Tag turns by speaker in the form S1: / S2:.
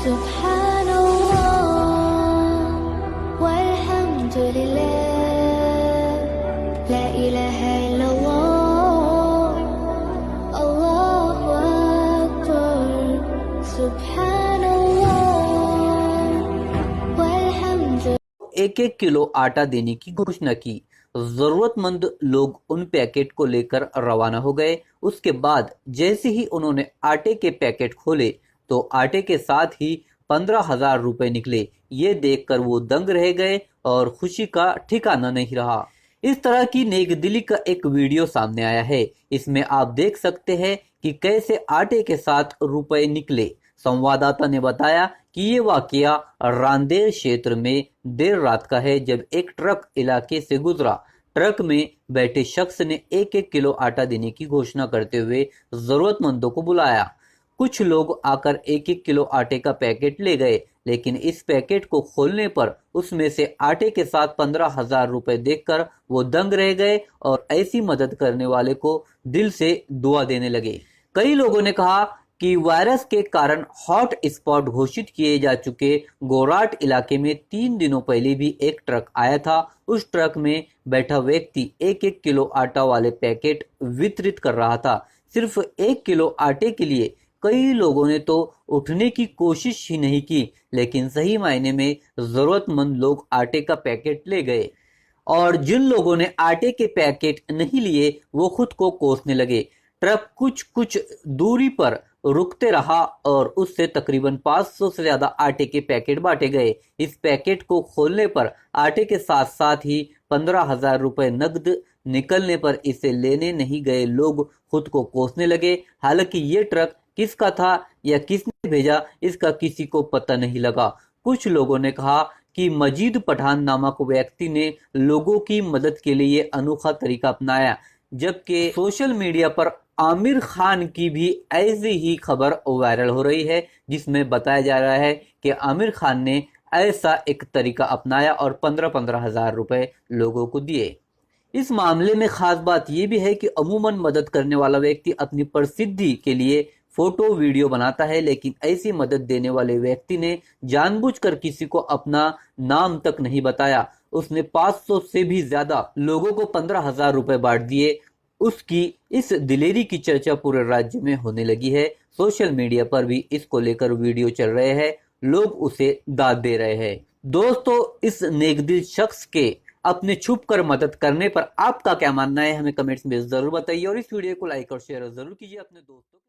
S1: Subhanallah walhamdulillah la ilaha illallah Allahu akbar Subhanallah walhamdulillah।
S2: एक एक kilo आटा देने की घोषणा की। जरूरतमंद लोग उन पैकेट को लेकर रवाना हो गए। उसके बाद जैसे ही उन्होंने आटे के पैकेट खोले तो आटे के साथ ही 15,000 रुपए निकले। ये देखकर वो दंग रह गए और खुशी का ठिकाना नहीं रहा। इस तरह की नेकदिली का एक वीडियो सामने आया है। इसमें आप देख सकते हैं कि कैसे आटे के साथ रुपए निकले। संवाददाता ने बताया कि ये वाकया रांदेर क्षेत्र में देर रात का है, जब एक ट्रक इलाके से गुजरा। ट्रक में बैठे शख्स ने एक एक किलो आटा देने की घोषणा करते हुए जरूरतमंदों को बुलाया। कुछ लोग आकर एक एक किलो आटे का पैकेट ले गए, लेकिन इस पैकेट को खोलने पर उसमें से आटे के साथ 15,000 रुपए देखकर वो दंग रह गए और ऐसी मदद करने वाले को दिल से दुआ देने लगे। कई लोगों ने कहा कि वायरस के कारण हॉट स्पॉट घोषित किए जा चुके गोराट इलाके में 3 दिनों पहले भी एक ट्रक आया था। उस ट्रक में बैठा व्यक्ति एक एक किलो आटा वाले पैकेट वितरित कर रहा था। सिर्फ 1 किलो आटे के लिए कई लोगों ने तो उठने की कोशिश ही नहीं की, लेकिन सही मायने में जरूरतमंद लोग आटे का पैकेट ले गए और जिन लोगों ने आटे के पैकेट नहीं लिए वो खुद को कोसने लगे। ट्रक कुछ दूरी पर रुकते रहा और उससे तकरीबन 500 से ज्यादा आटे के पैकेट बांटे गए। इस पैकेट को खोलने पर आटे के साथ साथ ही 15,000 रुपए नकद निकलने पर इसे लेने नहीं गए लोग खुद को कोसने लगे। हालांकि ये ट्रक किसका था या किसने भेजा, इसका किसी को पता नहीं लगा। कुछ लोगों ने कहा कि मजीद पठान नामक व्यक्ति ने लोगों की मदद के लिए अनोखा तरीका अपनाया, जबकि सोशल मीडिया पर आमिर खान की भी ऐसी ही खबर वायरल हो रही है, जिसमें बताया जा रहा है कि आमिर खान ने ऐसा एक तरीका अपनाया और 15,000 रुपए लोगों को दिए। इस मामले में खास बात यह भी है कि अमूमन मदद करने वाला व्यक्ति अपनी प्रसिद्धि के लिए फोटो वीडियो बनाता है, लेकिन ऐसी मदद देने वाले व्यक्ति ने जानबूझकर किसी को अपना नाम तक नहीं बताया। उसने 500 से भी ज्यादा लोगों को 15,000 रुपए बांट दिए। उसकी इस दिलेरी की चर्चा पूरे राज्य में होने लगी है। सोशल मीडिया पर भी इसको लेकर वीडियो चल रहे हैं, लोग उसे दाद दे रहे हैं। दोस्तों, इस नेकदिल शख्स के अपने छुप कर मदद करने पर आपका क्या मानना है, हमें कमेंट्स में जरूर बताइए और इस वीडियो को लाइक और शेयर जरूर कीजिए अपने दोस्तों।